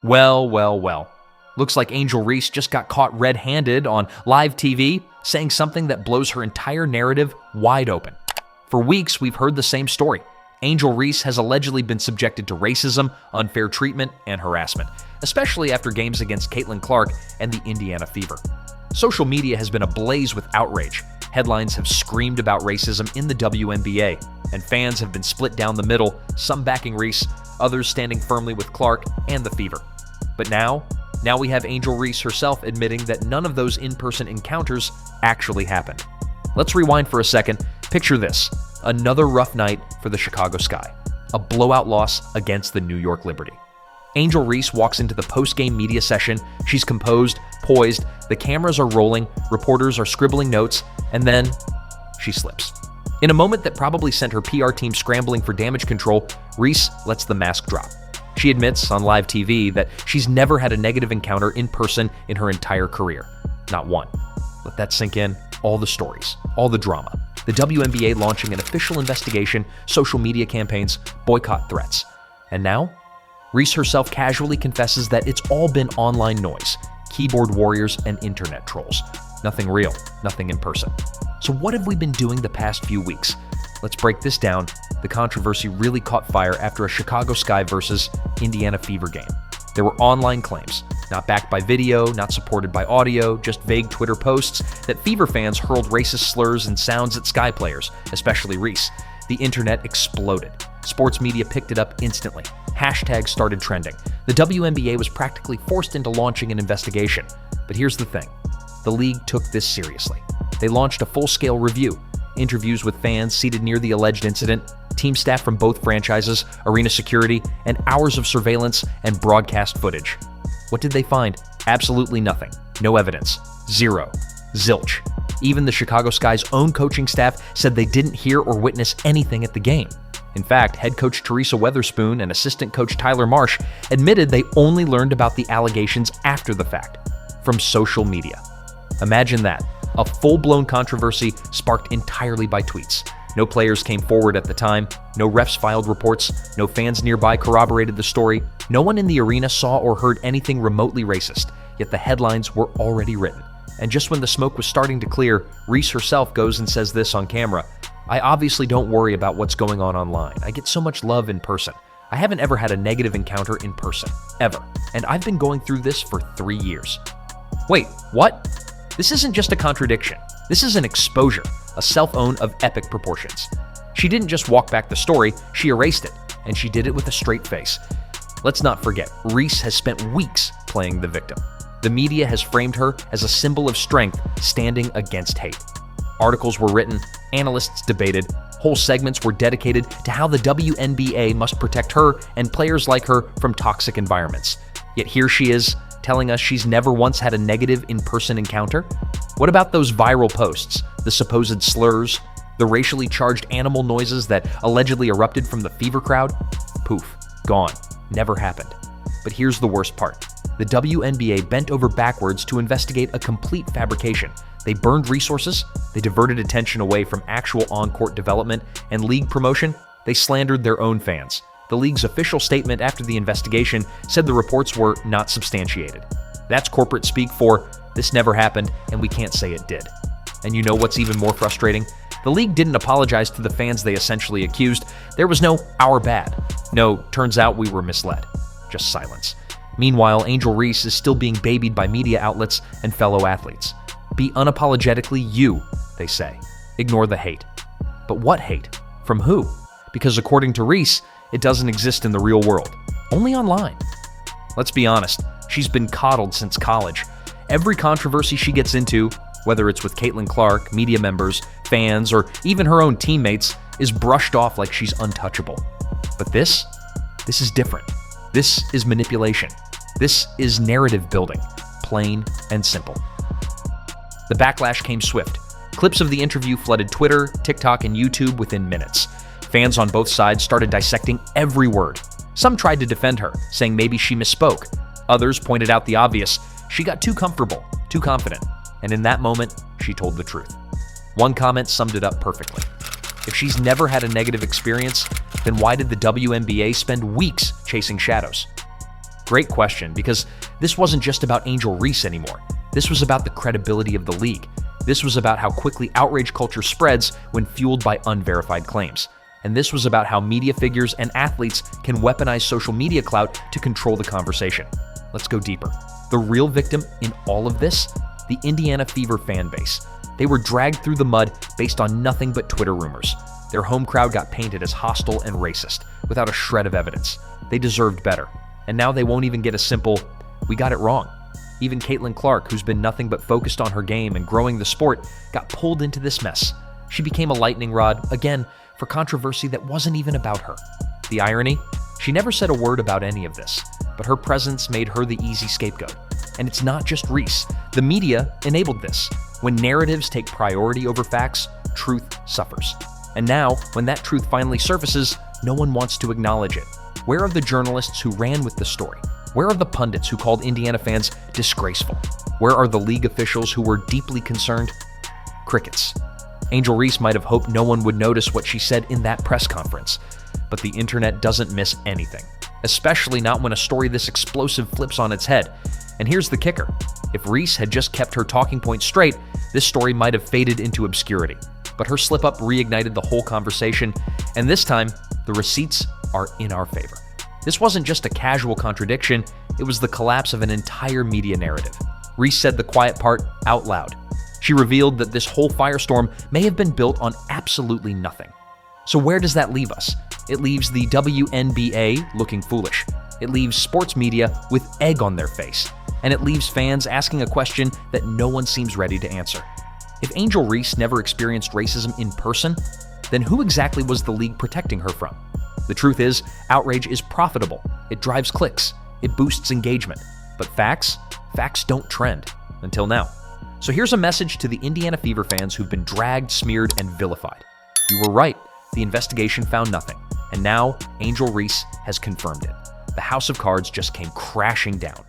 Well, well, well. Looks like Angel Reese just got caught red-handed on live TV saying something that blows her entire narrative wide open. For weeks, we've heard the same story. Angel Reese has allegedly been subjected to racism, unfair treatment, and harassment, especially after games against Caitlin Clark and the Indiana Fever. Social media has been ablaze with outrage. Headlines have screamed about racism in the WNBA, and fans have been split down the middle, some backing Reese, others standing firmly with Clark and the Fever. But now we have Angel Reese herself admitting that none of those in-person encounters actually happened. Let's rewind for a second. Picture this: another rough night for the Chicago Sky, a blowout loss against the New York Liberty. Angel Reese walks into the post-game media session. She's composed, poised, the cameras are rolling, reporters are scribbling notes, and then she slips. In a moment that probably sent her PR team scrambling for damage control, Reese lets the mask drop. She admits on live TV that she's never had a negative encounter in person in her entire career. Not one. Let that sink in. All the stories, all the drama. The WNBA launching an official investigation, social media campaigns, boycott threats. And now, Reese herself casually confesses that it's all been online noise, keyboard warriors and internet trolls. Nothing real, nothing in person. So what have we been doing the past few weeks? Let's break this down. The controversy really caught fire after a Chicago Sky versus Indiana Fever game. There were online claims, not backed by video, not supported by audio, just vague Twitter posts, that Fever fans hurled racist slurs and sounds at Sky players, especially Reese. The internet exploded. Sports media picked it up instantly. Hashtags started trending. The WNBA was practically forced into launching an investigation. But here's the thing. The league took this seriously. They launched a full-scale review. Interviews with fans seated near the alleged incident, team staff from both franchises, arena security, and hours of surveillance and broadcast footage. What did they find? Absolutely nothing. No evidence. Zero. Zilch. Even the Chicago Sky's own coaching staff said they didn't hear or witness anything at the game. In fact, head coach Teresa Weatherspoon and assistant coach Tyler Marsh admitted they only learned about the allegations after the fact, from social media. Imagine that. A full-blown controversy sparked entirely by tweets. No players came forward at the time, no refs filed reports, no fans nearby corroborated the story, no one in the arena saw or heard anything remotely racist, yet the headlines were already written. And just when the smoke was starting to clear, Reese herself goes and says this on camera: "I obviously don't worry about what's going on online. I get so much love in person. I haven't ever had a negative encounter in person, ever. And I've been going through this for 3 years." Wait, what? This isn't just a contradiction. This is an exposure, a self-own of epic proportions. She didn't just walk back the story, she erased it, and she did it with a straight face. Let's not forget, Reese has spent weeks playing the victim. The media has framed her as a symbol of strength standing against hate. Articles were written, analysts debated, whole segments were dedicated to how the WNBA must protect her and players like her from toxic environments. Yet here she is, telling us she's never once had a negative in-person encounter? What about those viral posts, the supposed slurs, the racially charged animal noises that allegedly erupted from the Fever crowd? Poof, gone, never happened. But here's the worst part. The WNBA bent over backwards to investigate a complete fabrication. They burned resources, they diverted attention away from actual on-court development and league promotion, they slandered their own fans. The league's official statement after the investigation said the reports were not substantiated. That's corporate speak for, "This never happened, and we can't say it did." And you know what's even more frustrating? The league didn't apologize to the fans they essentially accused. There was no "our bad." No, turns out we were misled. Just silence. Meanwhile, Angel Reese is still being babied by media outlets and fellow athletes. Be unapologetically you, they say. Ignore the hate. But what hate? From who? Because according to Reese, it doesn't exist in the real world, only online. Let's be honest, she's been coddled since college. Every controversy she gets into, whether it's with Caitlin Clark, media members, fans, or even her own teammates, is brushed off like she's untouchable. But this is different. This is manipulation. This is narrative building, plain and simple. The backlash came swift. Clips of the interview flooded Twitter, TikTok, and YouTube within minutes. Fans on both sides started dissecting every word. Some tried to defend her, saying maybe she misspoke. Others pointed out the obvious: she got too comfortable, too confident. And in that moment, she told the truth. One comment summed it up perfectly. If she's never had a negative experience, then why did the WNBA spend weeks chasing shadows? Great question, because this wasn't just about Angel Reese anymore. This was about the credibility of the league. This was about how quickly outrage culture spreads when fueled by unverified claims. And this was about how media figures and athletes can weaponize social media clout to control the conversation. Let's go deeper. The real victim in all of this? The Indiana Fever fan base. They were dragged through the mud based on nothing but Twitter rumors. Their home crowd got painted as hostile and racist, without a shred of evidence. They deserved better. And now they won't even get a simple, "We got it wrong." Even Caitlin Clark, who's been nothing but focused on her game and growing the sport, got pulled into this mess. She became a lightning rod, again, for controversy that wasn't even about her. The irony? She never said a word about any of this, but her presence made her the easy scapegoat. And it's not just Reese. The media enabled this. When narratives take priority over facts, truth suffers. And now, when that truth finally surfaces, no one wants to acknowledge it. Where are the journalists who ran with the story? Where are the pundits who called Indiana fans disgraceful? Where are the league officials who were deeply concerned? Crickets. Angel Reese might have hoped no one would notice what she said in that press conference, but the internet doesn't miss anything, especially not when a story this explosive flips on its head. And here's the kicker. If Reese had just kept her talking points straight, this story might have faded into obscurity. But her slip-up reignited the whole conversation, and this time, the receipts are in our favor. This wasn't just a casual contradiction, it was the collapse of an entire media narrative. Reese said the quiet part out loud. She revealed that this whole firestorm may have been built on absolutely nothing. So where does that leave us? It leaves the WNBA looking foolish. It leaves sports media with egg on their face. And it leaves fans asking a question that no one seems ready to answer. If Angel Reese never experienced racism in person, then who exactly was the league protecting her from? The truth is, outrage is profitable. It drives clicks. It boosts engagement. But facts don't trend. Until now. So here's a message to the Indiana Fever fans who've been dragged, smeared, and vilified. You were right. The investigation found nothing. And now, Angel Reese has confirmed it. The house of cards just came crashing down.